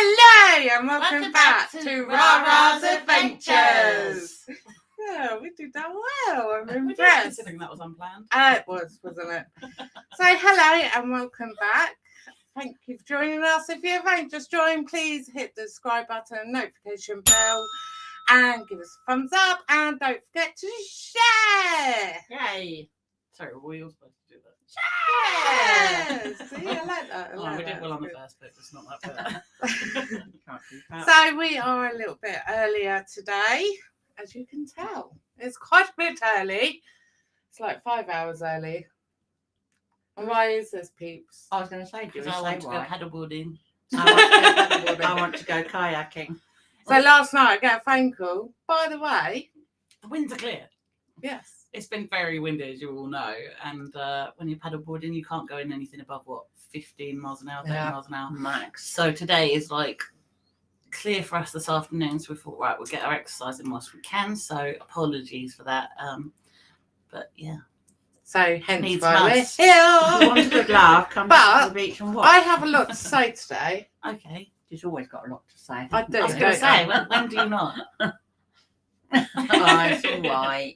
Hello and welcome back to Rarars Adventures. Yeah, we did that well. I'm impressed. Considering that was unplanned. It was, wasn't it? So hello and welcome back. Thank you for joining us. If you haven't just joined, please hit the subscribe button, notification bell, and give us a thumbs up. And don't forget to share. Yay! Sorry, were we all supposed to do that? Yes. See, I like that. We did well on the first bit, it's not that bad. So we are a little bit earlier today, as you can tell. It's quite a bit early. It's like 5 hours early. And why is this, peeps? I was going to say, do you I want to go why? paddleboarding. I want to go kayaking. So last night I got a phone call. By the way, The winds are clear. yes. It's been very windy, as you all know. And when you're paddleboarding, you can't go in anything above, 15 miles an hour, 30 miles an hour. Max. So today is like clear for us this afternoon. So we thought, right, we'll get our exercise in whilst we can. So apologies for that. But yeah. So hence Needs why we're must. If you here. want a good laugh, come down to the beach and watch. I have a lot to say today. Okay. She's always got a lot to say. I do. I was going to say, when do you not? Oh, it's all right.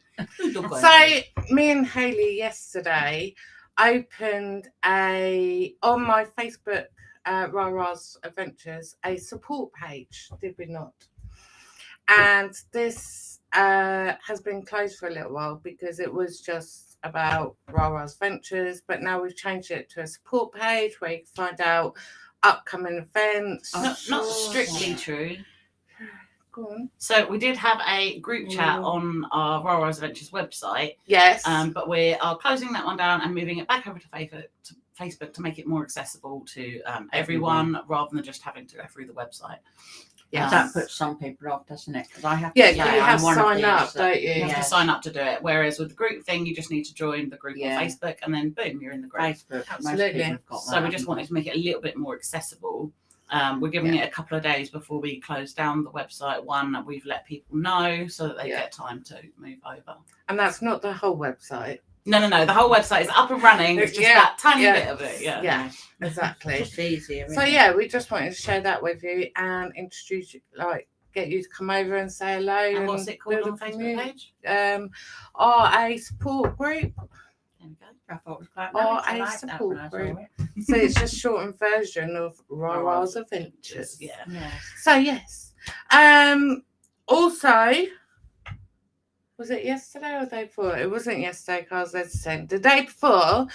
So me and Hayley yesterday opened on my Facebook Rarars Adventures a support page, did we not? And this has been closed for a little while because it was just about Rarars Adventures, but now we've changed it to a support page where you can find out upcoming events. Not strictly true. Go on. So we did have a group chat on our Rarars Adventures website, Yes. but we are closing that one down and moving it back over to Facebook to make it more accessible to everyone rather than just having to go through the website. Yeah, that puts some people off, doesn't it? Because I have to Yeah, say you I'm have to one of sign these up, that- don't you? You have Yeah. to sign up to do it. Whereas with the group thing, you just need to join the group Yeah. on Facebook and then boom, you're in the group. Facebook. Absolutely. Most people have got So that, we just haven't wanted to make it a little bit more accessible. We're giving it a couple of days before we close down the website. One, we've let people know so that they get time to move over. And that's not the whole website. No. The whole website is up and running. It's just that tiny bit of it. Yeah. Yeah, exactly. It's just easier. So yeah, we just wanted to share that with you and introduce you, get you to come over and say hello. And what's it called build on a the Facebook community. page? RA support group. There we go. I thought it was quite Oh, nice. I a liked that support when I saw group. it. So it's just shortened version of Rarars Adventures. Yeah. Yeah. So yes. Also, was it yesterday or the day before? It wasn't yesterday because I was hesitant. The day before,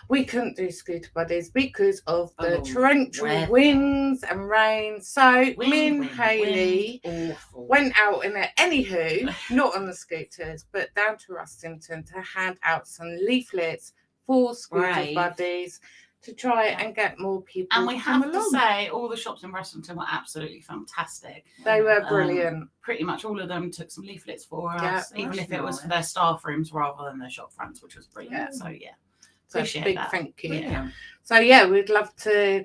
we couldn't do scooter buddies because of the torrential weather. winds and rain. So me and Hayley Awful. went out in it. Anywho, not on the scooters, but down to Rustington to hand out some leaflets for scooter Right. buddies to try and get more people. And we to come have to along. say, all the shops in Rustington were absolutely fantastic. They were brilliant. Pretty much all of them took some leaflets for Yeah, us, even that's if it was nice. for their staff rooms rather than their shop fronts, which was brilliant. Yeah. So yeah, So appreciate big that. thank you. Yeah. So yeah, we'd love to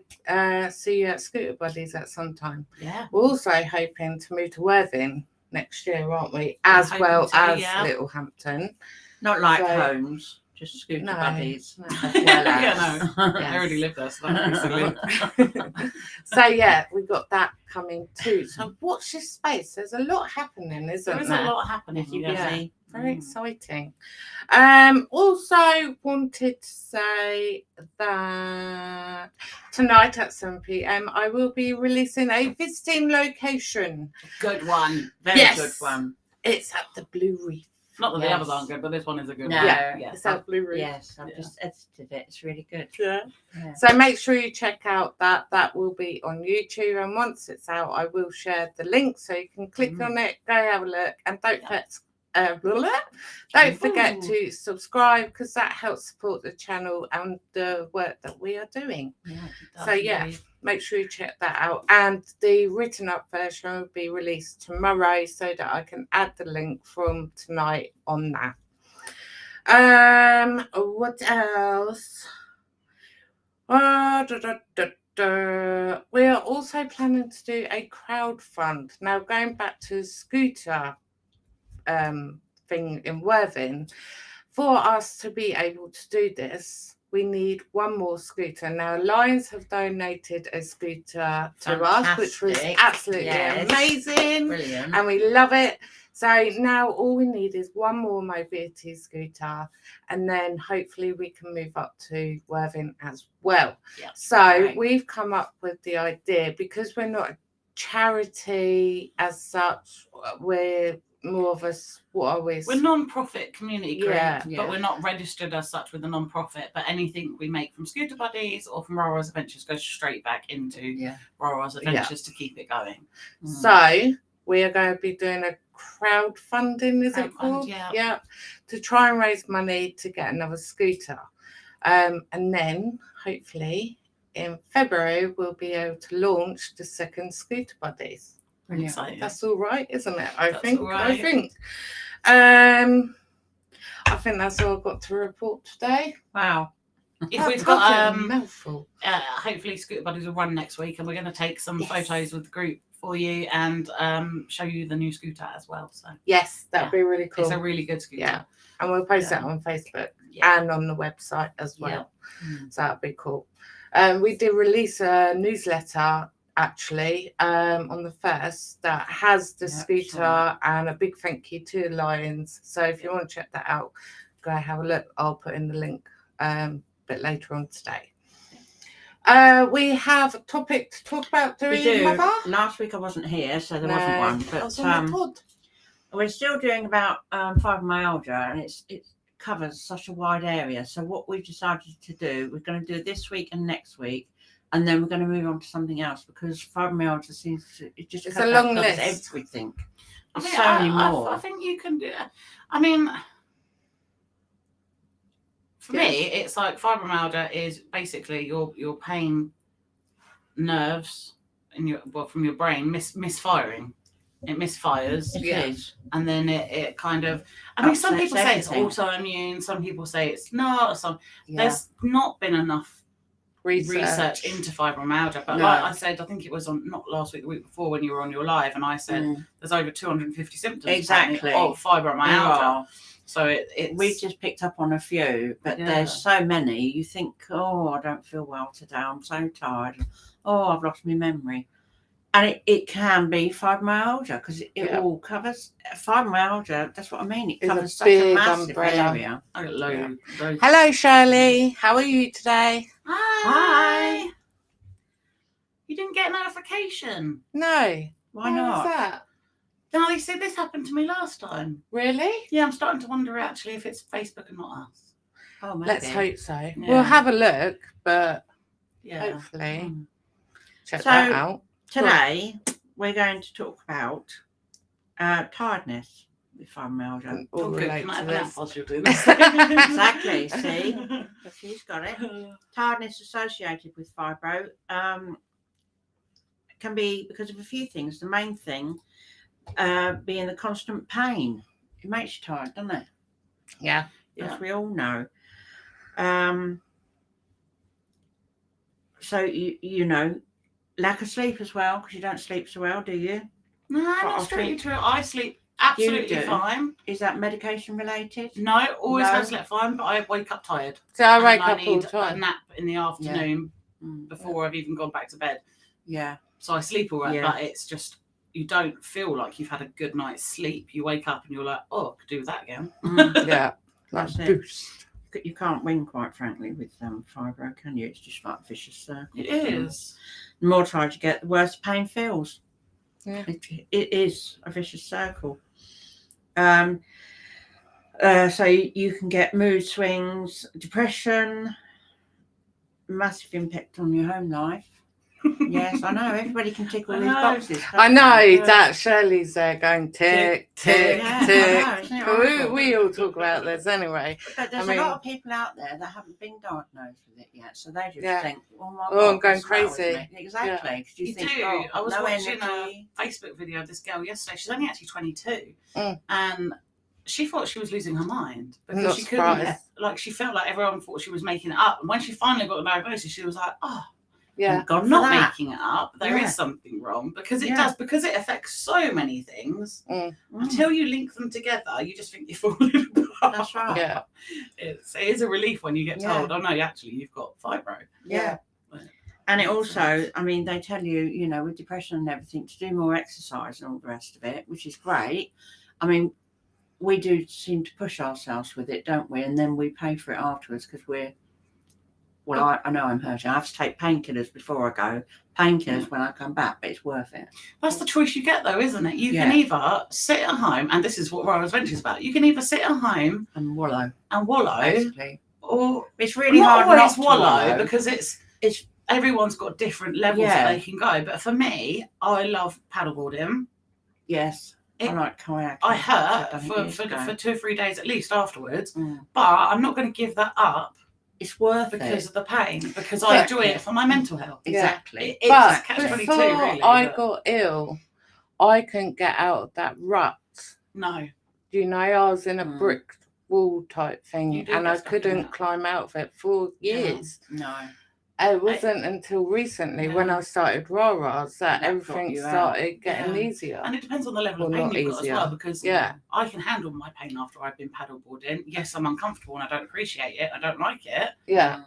see you at Scooter Buddies at some time. Yeah. We're also hoping to move to Worthing next year, aren't we? As hoping well to, as yeah. Littlehampton. Not like So- homes, just scooter No, buddies. no. As well as. Yeah, I Yes. already live there, so that would be silly. So yeah, we've got that coming too. So watch this space. There's a lot happening, isn't There is there? a lot happening. If you Yeah. busy. Very exciting. Also wanted to say that tonight at 7 p.m. I will be releasing a visiting location. Good one. Very Yes. good one. It's at the Blue Reef. Not that the Yes. others aren't good, but this one is a good No. one. Yeah, it's at Blue Reef. Yes, I've Yeah. just edited it. It's really good. Yeah. Yeah. So make sure you check out that. That will be on YouTube, and once it's out, I will share the link so you can click on it, go have a look, and don't forget to subscribe because that helps support the channel and the work that we are doing. Yeah, So, yeah. Make sure you check that out, and the written up version will be released tomorrow so that I can add the link from tonight on that. What else? We are also planning to do a crowdfund. Now, going back to scooter thing in Worthing, for us to be able to do this, we need one more scooter. Now, Lions have donated a scooter to us, which was Fantastic. absolutely Yes. amazing. Brilliant. And we love it. So now all we need is one more mobility scooter, and then hopefully we can move up to Worthing as well. Yeah. So Right. we've come up with the idea, because we're not a charity as such, we're more of a, what are we? We're non-profit community group, Yeah. but Yeah. we're not registered as such with a non-profit. But anything we make from Scooter Buddies or from Rarars Adventures goes straight back into Yeah. Rarars Adventures to keep it going. So we are going to be doing a crowdfunding, is it Crowdfund, called? yeah. To try and raise money to get another scooter. And then hopefully in February we'll be able to launch the second Scooter Buddies. Brilliant. Exciting. That's all right, isn't it? I That's think. all I right. think. I think that's all I've got to report today. Wow. If That we've was got a mouthful. hopefully Scooter Buddies will run next week, and we're going to take some Yes. photos with the group for you and show you the new scooter as well. So Yes, that'd be really cool. it's a really good scooter. Yeah. And we'll post Yeah. it on Facebook Yeah. and on the website as well. Mm. So that'd be cool. We did release a newsletter actually on the 1st that has the Yeah, scooter saw and a big thank you to Lions. So if you want to check that out, go have a look. I'll put in the link a bit later on today. We have a topic to talk about, do We we, do. Mother? Last week I wasn't here, so there No, wasn't one. I was But on the pod. we're still doing about fibromyalgia, and it covers such a wide area. So what we've decided to do, we're going to do this week and next week, and then we're going to move on to something else, because fibromyalgia seems to it's It's a long covers list. everything. I There's mean, so many more. I think you can do. I mean, for me, it's like fibromyalgia is basically your pain nerves in your from your brain misfiring. It misfires, It Yeah. is. and then it kind of. I mean, some Upsets people say it's everything. autoimmune. Some people say it's not. Yeah. There's not been enough Research. into fibromyalgia, but No. like I said, I think it was on not last week, the week before, when you were on your live, and I said Mm. there's over 250 symptoms Exactly. apparently of fibromyalgia. Well, So it's we've just picked up on a few, but Yeah. there's so many. You think, oh, I don't feel well today. I'm so tired. Oh, I've lost my memory. And it can be fibromyalgia, because it Yeah. all covers fibromyalgia. That's what I mean. It It's a covers such a big massive umbrella. area. I got loads. Hello, Shirley. How are you today? Hi. You didn't get a notification. No. Why Why not? was that? No, they said this happened to me last time. Really? Yeah, I'm starting to wonder actually if it's Facebook and not us. Oh, maybe. Let's hope so. Yeah. We'll have a look, but Yeah. hopefully Mm. check So- that out. Today, we're going to talk about tiredness with fibromyalgia. And all Oh, good. relate Can I to have a nap this. whilst you're doing this? Exactly, see? She's got it. Tiredness associated with fibro can be because of a few things. The main thing being the constant pain. It makes you tired, doesn't it? Yeah. Yeah. As we all know. So you know, lack of sleep as well, because you don't sleep so well, do you? No, Quite not often. strictly true. I sleep absolutely do. fine. Is that medication related? No, always No. have slept fine, but I wake up tired. So I And wake I up all need the a time. nap in the afternoon Mm, before I've even gone back to bed. yeah. So I sleep all right, Yeah. but it's just you don't feel like you've had a good night's sleep. You wake up and you're like, oh, I could do that again. Mm. Yeah. Like That's it. boost. You can't win, quite frankly, with fibro, can you? It's just like a vicious circle. It is. The more tired you get, the worse the pain feels. Yeah. It is a vicious circle. So you can get mood swings, depression, massive impact on your home life. Yes, I know. Everybody can tick all I these know. boxes. can't I know they? that Shirley's there going tick, tick, Yeah, I tick. know, isn't it We, horrible? we all talk about this anyway. But there's I a lot mean- of people out there that haven't been diagnosed with it yet, so they just Yeah. think, "Oh my Oh, God, I'm going what's the matter with crazy." me? Exactly, because you, You think, do. "Oh, I was no watching energy." a Facebook video of this girl yesterday. She's only actually 22, Mm. and she thought she was losing her mind because Not she couldn't. surprised. Like she felt like everyone thought she was making it up, and when she finally got the diagnosis, she was like, "Oh, Yeah. Thank God I'm for not that. making it up. There is Yeah. something wrong because it Yeah. does because it affects so many things. Mm. Until you link them together, you just think you're falling apart." That's right. Yeah. It is a relief when you get told, oh no, actually you've got fibro. Yeah. And it also, I mean, they tell you, you know, with depression and everything, to do more exercise and all the rest of it, which is great. I mean, we do seem to push ourselves with it, don't we? And then we pay for it afterwards because we're, well, I know I'm hurting. I have to take painkillers before I go, painkillers when I come back, but it's worth it. That's the choice you get, though, isn't it? You can either sit at home, and this is what Rarars Adventures is about. You can either sit at home And wallow, basically, or it's really not hard always not to wallow because it's everyone's got different levels that they can go. But for me, I love paddleboarding. Yes. I like kayaking. I hurt for 2 or 3 days at least afterwards, but I'm not going to give that up. It's worth because of the pain, because I enjoy it for my mental health. Exactly. It's but catch-22, before really, I got ill, I couldn't get out of that rut. No. You know, I was in a brick wall type thing, and I couldn't climb out of it for years. No. It wasn't until recently when I started Rarars that everything started getting easier. And it depends on the level of pain you've got as well, because I can handle my pain after I've been paddleboarding. Yes, I'm uncomfortable and I don't appreciate it. I don't like it. Yeah.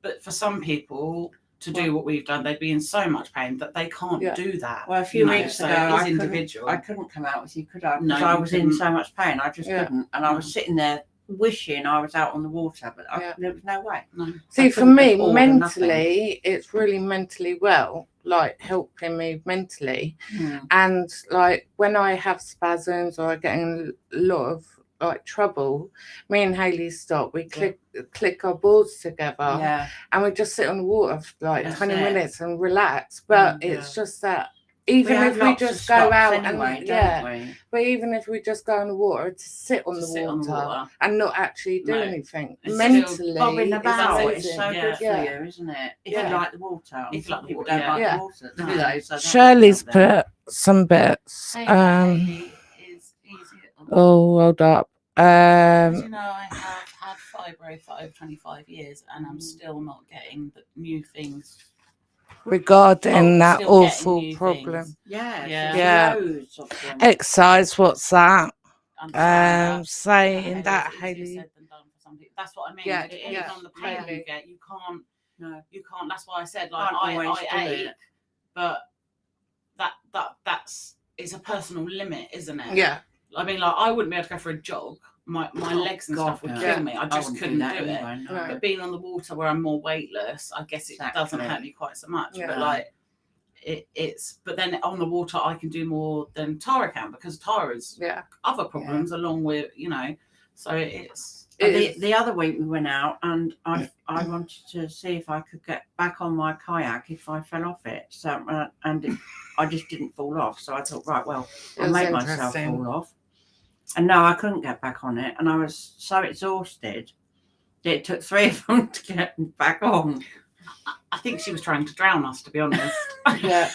But for some people to do what we've done, they'd be in so much pain that they can't do that. Well, a few weeks ago, I couldn't come out with you, could I? Because I was in so much pain. I just couldn't. And I was sitting there wishing I was out on the water, but there was no way. No. See, for me, mentally, it's really mentally well, like helping me mentally. And like when I have spasms or I get in a lot of like trouble, me and Hayley stop. We click our boards together, and we just sit on the water for like 20 minutes and relax. But it's just that. Even if we just go out and but even if we just go in the water to sit on the water and not actually do anything, mentally bobbing about, it's so good for you, isn't it? If you like the water, if you like the people water, don't like the water, do they? So Shirley's put some bits. Hold up. As you know, I have had fibro for over 25 years, and I'm still not getting the new things. Regarding that awful problem. Loads of them. Exercise, what's that? Saying that, Hayley. That's what I mean. It is on the pain you get. You can't. No, you can't. That's why I said like I ache, but that's it's a personal limit, isn't it? Yeah. I mean, like I wouldn't be able to go for a jog. My legs and stuff would kill me. I just couldn't do it. No. But being on the water where I'm more weightless, I guess it doesn't hurt me quite so much. But like it's but then on the water I can do more than Tara can, because Tara's other problems along with, you know, so it's the other week we went out and I wanted to see if I could get back on my kayak if I fell off it. So I just didn't fall off. So I thought, right, well, I'll make myself fall off. And no, I couldn't get back on it, and I was so exhausted that it took 3 of them to get back on. I think she was trying to drown us, to be honest. I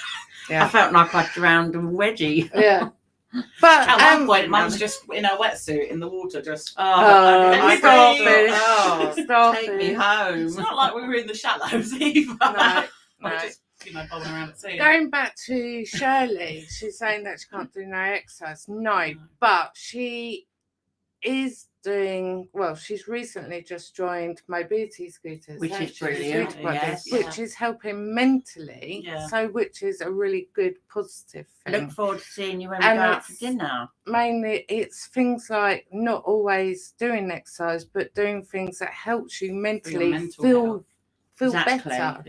felt like I drowned a wedgie. Yeah. But at one point, Mum's just in her wetsuit in the water, just stop Take me home. It's not like we were in the shallows either. No. Just, you know, bobbing around at sea. Going back to Shirley, she's saying that she can't do no exercise. No, but she is doing well. She's recently just joined mobility scooters, which is brilliant. Which is helping mentally. So, which is a really good positive thing. Look forward to seeing you when we go out for dinner. Mainly, it's things like not always doing exercise, but doing things that helps you mentally feel better,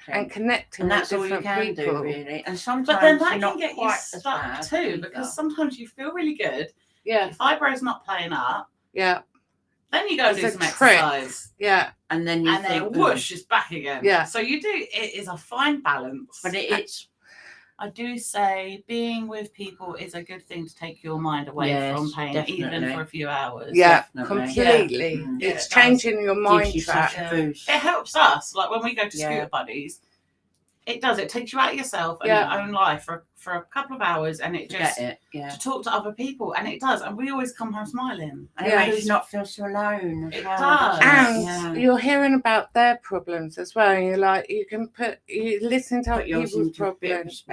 and connecting. And that's with all you can people. do, really. And sometimes, but then that can get you stuck too, because sometimes you feel really good. Yeah, your fibro's not playing up. Yeah. Then you go and do some exercise. Yeah. And then whoosh, it's back again. Yeah. So you do. It is a fine balance. But it's. I do say being with people is a good thing to take your mind away from pain, even for a few hours. Yeah, completely. Yeah. It's changing your mind track. It helps us. Like when we go to Scooter Buddies, it does. It takes you out of yourself and your own life for a couple of hours, and it just to talk to other people, and it does. And we always come home smiling. And it makes you not feel so alone. It does. And you're hearing about their problems as well, and you're like, you listen to other people's problems,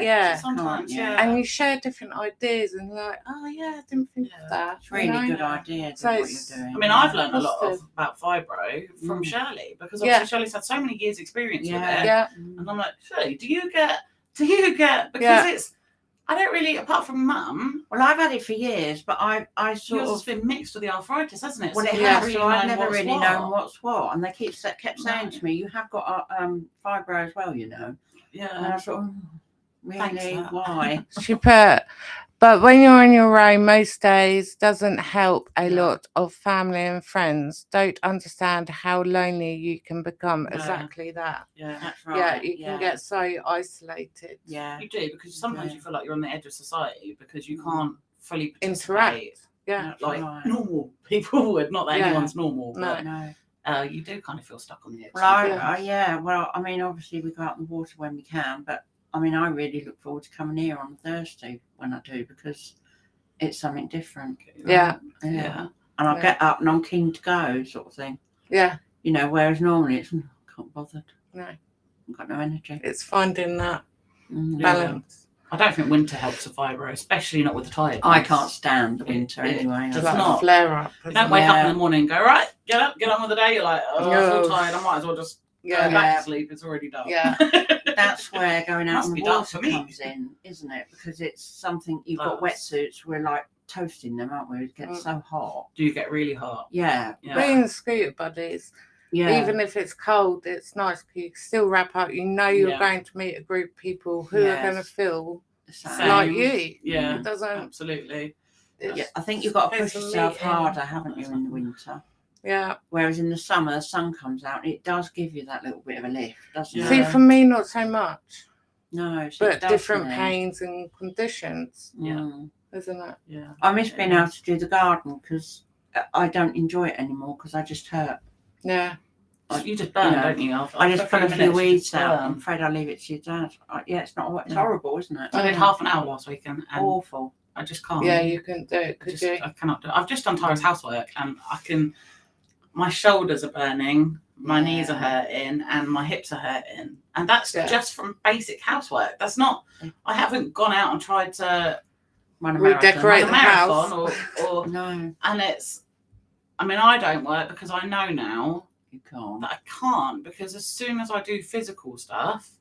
sometimes, and you share different ideas, and like, oh yeah, I didn't think of that. It's really good idea. So what you're doing. I mean, I've learned a lot about fibro from Shirley, because obviously Shirley's had so many years' experience with it, and I'm like, Shirley, do you get because it's. I don't really, apart from Mum. Well, I've had it for years, but I sort yours of has been mixed with the arthritis, hasn't it? Well, it has. Really so I've never really known what's what, and they kept saying to me, "You have got fibro as well, you know." Yeah. And I thought, really, why? She put, but when you're on your own, most days doesn't help. A lot of family and friends don't understand how lonely you can become. Exactly that. Yeah, that's right. Yeah, you can get so isolated. Yeah, you do, because sometimes you feel like you're on the edge of society because you can't fully interact. Yeah, like normal people would. Not that anyone's normal. But, no. You do kind of feel stuck on the edge. Well, well, I mean, obviously we go out in the water when we can, but I mean, I really look forward to coming here on Thursday when I do, because it's something different. Yeah. And I get up and I'm keen to go, sort of thing. Yeah. You know, whereas normally it's can't bothered. No. I've got no energy. It's finding that balance. I don't think winter helps with fibro, especially not with the tiredness. I can't stand winter anyway. Just like a flare up. You don't wake up in the morning and go, right, get up, get on with the day. You're like, oh, I'm so tired. I might as well just go back to sleep. It's already done. Yeah. That's where going out on the water comes in, isn't it? Because it's something, you've got wetsuits, we're like toasting them, aren't we? It gets so hot. Do you get really hot? Yeah. Being scooter buddies, even if it's cold, it's nice because you can still wrap up. You know you're going to meet a group of people who are going to feel like you. Yeah, it doesn't. Absolutely. I think you've got to push yourself harder, haven't you, in the winter? Yeah. Whereas in the summer, the sun comes out, and it does give you that little bit of a lift, doesn't it? See, for me, not so much. No, but different pains and conditions. Yeah. Isn't it? Yeah. I miss being able to do the garden because I don't enjoy it anymore because I just hurt. Yeah. You just burn, don't you? I just pull a few weeds out. I'm afraid I'll leave it to your dad. It's not. It's horrible, isn't it? I did half an hour last weekend. And awful. I just can't. Yeah, you couldn't do it, could you? I cannot do it. I've just done Tara's housework, and I can. My shoulders are burning, my knees are hurting, and my hips are hurting, and that's just from basic housework. That's not. I haven't gone out and tried to redecorate the house or no. And it's. I mean, I don't work because I know now. You can't. That I can't, because as soon as I do physical stuff,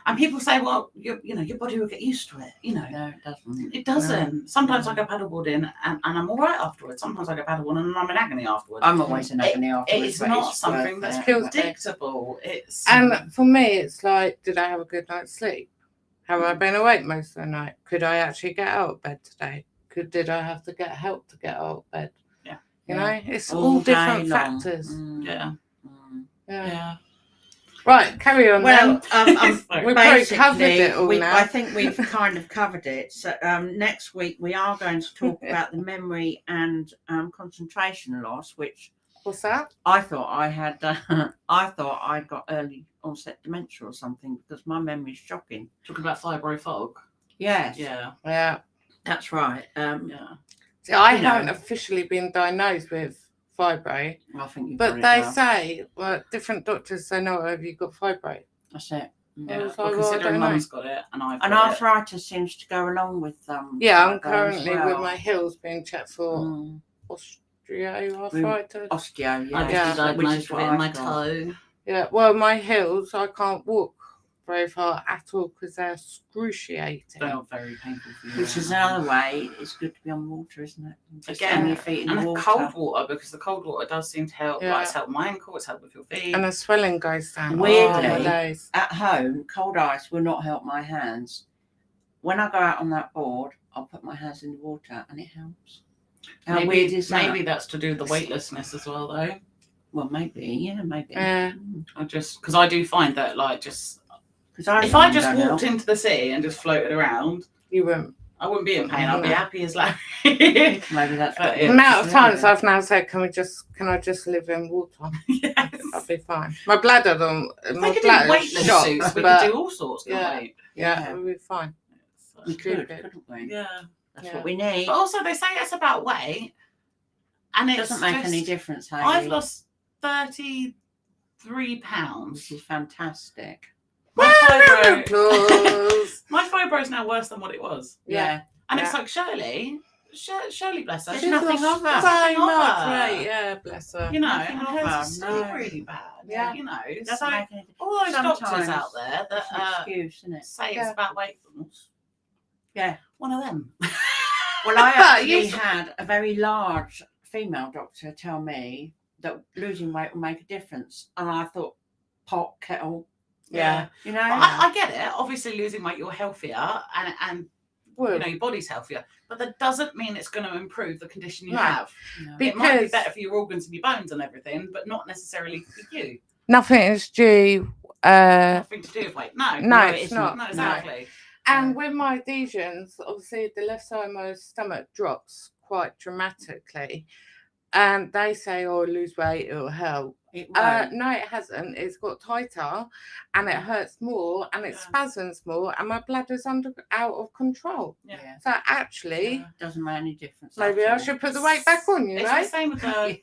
and people say, well, your body will get used to it. No, it doesn't. It doesn't. No. Sometimes I go paddleboarding and I'm all right afterwards. Sometimes I go paddleboarding and I'm in agony afterwards. I'm always in agony afterwards. It's not something that's predictable. And for me, it's like, did I have a good night's sleep? Have I been awake most of the night? Could I actually get out of bed today? Did I have to get help to get out of bed? Yeah. You know, it's all different factors. Yeah. Right, carry on. Well, we've probably covered it all now. I think we've kind of covered it. So next week we are going to talk about the memory and concentration loss, which what's that? I thought I had. I thought I got early onset dementia or something because my memory's shocking. Talking about fibro fog. Yes. Yeah. That's right. See, I haven't officially been diagnosed with fibro, I think you've but they say, well, different doctors say, no, have you got fibro? That's it. Yeah, considering Mum's got it and I've got arthritis seems to go along with I'm currently with my heels being checked for osteoarthritis. Osteo, I just diagnosed with it in my toe. Yeah, well, my heels, I can't walk very far at all because they're excruciating. They are very painful for you. Which is another way. It's good to be on water, isn't it? Just again, your feet in the water. Cold water, because the cold water does seem to help. Like, it's helped my ankle, it's helped with your feet. And the swelling goes down. Weirdly, at home, cold ice will not help my hands. When I go out on that board, I'll put my hands in the water and it helps. How weird is that? Maybe that's to do with the weightlessness as well, though. Well, maybe. I just, because I do find that, like, just... If I just walked into the sea and just floated around, I wouldn't be in pain. I'd be happy as Larry. Maybe that's the amount of times I've now said, can I just live in water? Yes. I'll be fine. My bladder don't. We could do weightless suits. We could do all sorts. Yeah, we'll be fine. We could, couldn't we? Yeah. That's what we need. But also, they say it's about weight, and it doesn't make any difference. I've lost 30 £3. Which is fantastic. My Applause. fibro is now worse than what it was. Yeah. And it's like, Shirley, bless her. There's She's nothing lost of her. So nothing of much her. weight, yeah, bless her. You know, Nothing and of hers her, is still no. really bad. Yeah. You know, Doesn't so make any all those doctors Sometimes out there that it's an excuse, isn't it? say it's Yeah. about weight loss. Yeah. One of them. Well, I actually You- had a very large female doctor tell me that losing weight will make a difference, and I thought, pot, kettle, Yeah. you know. Well, I get it. Obviously, losing weight, you're healthier, and Well, you know your body's healthier. But that doesn't mean it's going to improve the condition you No. have. No. Be- It might be Because- better for your organs and your bones and everything, but not necessarily for you. nothing is due. Nothing to do with weight. No, No, it it's isn't. not. no, No. exactly. And with my adhesions, obviously the left side of my stomach drops quite dramatically. And they say, oh, lose weight, it'll help. It won't. No, it hasn't. It's got tighter and it hurts more and it Yeah. spasms more and my bladder's out of control. Yeah. So actually, Doesn't make any difference. maybe at I all. should put the weight back on, you It's know? the same with the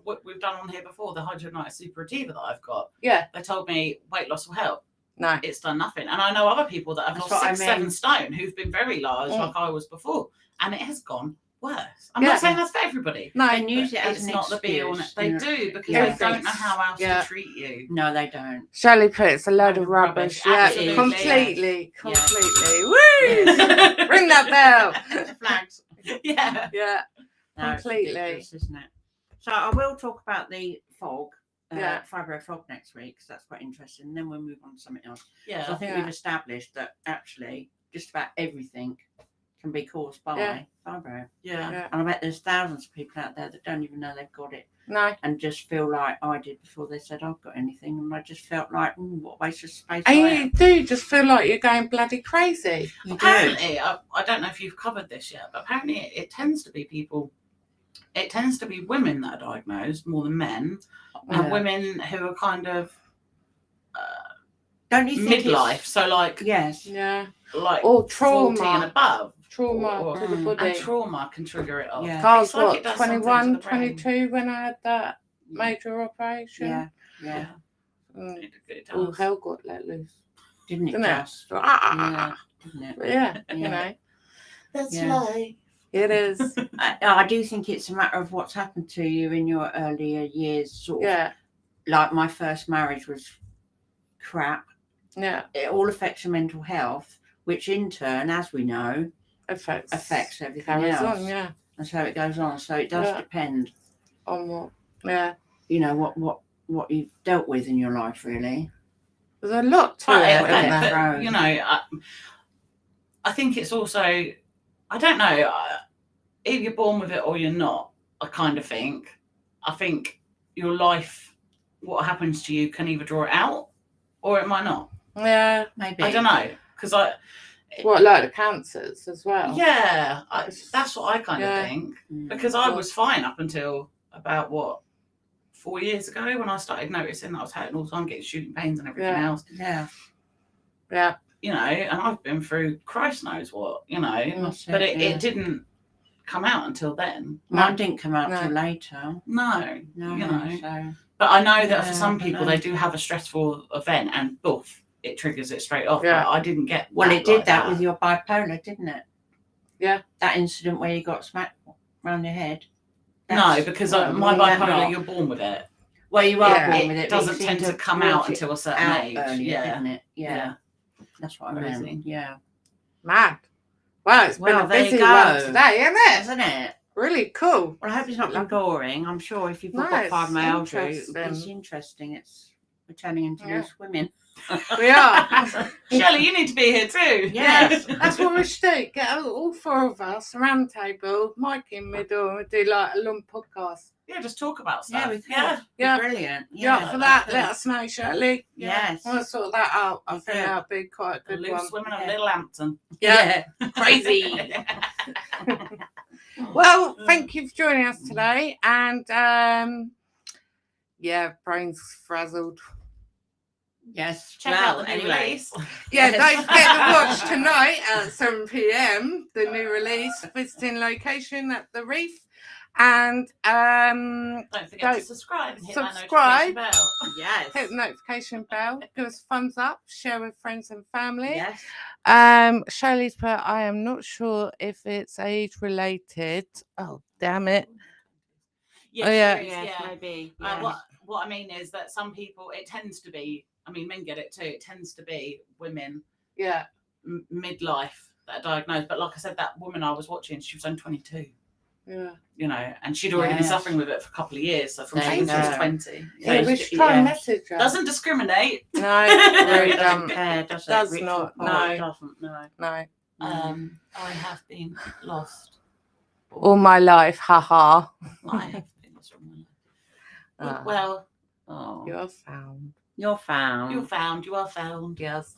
what we've done on here before, the hydrogenated superativa that I've got. Yeah. They told me weight loss will help. No. It's done nothing. And I know other people that have That's lost what I 6-7 mean. stone who've been very large, Mm. like I was before, and it has gone worse. I'm Yeah. not saying that's for everybody. No. They use it as It's an not the be all. excuse. They you know. do because Yeah. they don't know how else Yeah. to treat you. No, they don't. Shirley put it's a load of Rubbish, rubbish. Yeah, absolutely. completely. Yeah. Completely. Woo! Ring that bell. Flags. Yeah. Yeah. No, it's Completely. ridiculous, isn't it? So I will talk about the fog, Yeah. fibro fog next week, because that's quite interesting. And then we'll move on to something else. Yeah. So I think Yeah. we've established that actually just about everything can be caused by Yeah. fibro. Yeah. Yeah. And I bet there's thousands of people out there that don't even know they've got it No. and just feel like I did before they said I've got anything. And I just felt like, what a waste of space. And I you am. do just feel like you're going bloody crazy. You do. Apparently, I don't know if you've covered this yet, but apparently it tends to be people. It tends to be women that are diagnosed more than men, and Yeah. women who are kind of Don't you think midlife. So like, Yes. Yeah. like Or 40 and trauma. above. Trauma Or- to the Mm. body. And trauma can trigger it off. Yeah. Carl's It's like what, it does something to 21, the brain. 22 when I had that major operation? Yeah. Yeah. Mm. It All does. hell got let loose. Didn't it Didn't it? just? Ah. Didn't it? But yeah, you Yeah. know, That's Yeah. life. it is. I do think it's a matter of what's happened to you in your earlier years. Sort of Yeah, like my first marriage was crap. yeah. It all affects your mental health, which in turn, as we know, affects everything Carries else. on, yeah. And so it goes on. So it does Yeah. depend, On what? Yeah. you know, what you've dealt with in your life, really. There's a lot to But, it, yeah, isn't yeah. there? Right. you know, I think it's also, I don't know, if you're born with it or you're not, I kind of think. I think your life, what happens to you, can either draw it out or it might not. Yeah. Maybe. I don't know. Because What, like the cancers as well? yeah, that's what I kind Yeah. of think. Mm. Because I was fine up until about, 4 years ago when I started noticing that I was hurting all the time, getting shooting pains and everything Yeah. else. Yeah. Yeah. You know, and I've been through Christ knows what, you know, That's but it, yeah. it didn't come out until then. Mine didn't come out No. till later. No, No, you know. so But I know that Yeah, for some I people, know. they do have a stressful event and boof, it triggers it straight off. Yeah. But I didn't get well, that it did like that with your bipolar, didn't it? Yeah. That incident where you got smacked round your head. No, That's- because well, my that bipolar, not. you're born with it. Well, you are Yeah. born with It it. but you doesn't seem tend to come brought out it until a certain out age. earlier, Yeah. didn't it? Yeah. That's what I Crazy. meant. Yeah. Mad. Well, it's been Well, a there you busy go. one today, isn't it? Isn't it? Really cool. Well, I hope it's not been boring. I'm sure if you've No, got it's fibromyalgia, interesting. it's interesting. We're turning into Yeah. loose women. We are. Shelley, you need to be here too. Yes. That's what we should do. Get all four of us around the table, mic in middle, and we do like a long podcast. Yeah, just talk about stuff. Yeah, we could. Yeah. Yeah. Brilliant. Yeah, Yeah. for that, let us know, Shirley. Yes. We'll sort that out. I We think could. that'll be quite a The good loose one. women of Yeah. Little Hampton. Yeah. Crazy. Well, thank you for joining us today. And yeah, brains frazzled. Yes. Check well, out the new anyway. release. Yeah, Yes. don't forget to watch tonight at 7 p.m. the new release, Visiting Location at the Reef. And don't forget to subscribe and hit that notification bell. Yes. Hit the notification bell. Give us thumbs up. Share with friends and family. Yes. Shirley's put, I am not sure if it's age related. Oh, damn it. Yes, maybe. What I mean is that some people, it tends to be, I mean, men get it too. It tends to be women, midlife that are diagnosed. But like I said, that woman I was watching, she was only 22. Yeah. You know, and she'd already been suffering with it for a couple of years. So from she was 20. Yeah, we should try and message her. Doesn't discriminate. No, it doesn't care, does it? Does not. No. It doesn't. No. I have been lost all my life. Haha. I have been lost all my life. Well, you are found. You're found. You're found. You are found. Yes.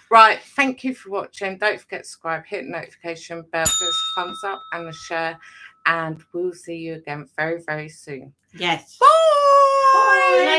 Right. Thank you for watching. Don't forget to subscribe, hit the notification bell, give us a thumbs up and a share. And we'll see you again very, very soon. Yes. Bye. Bye.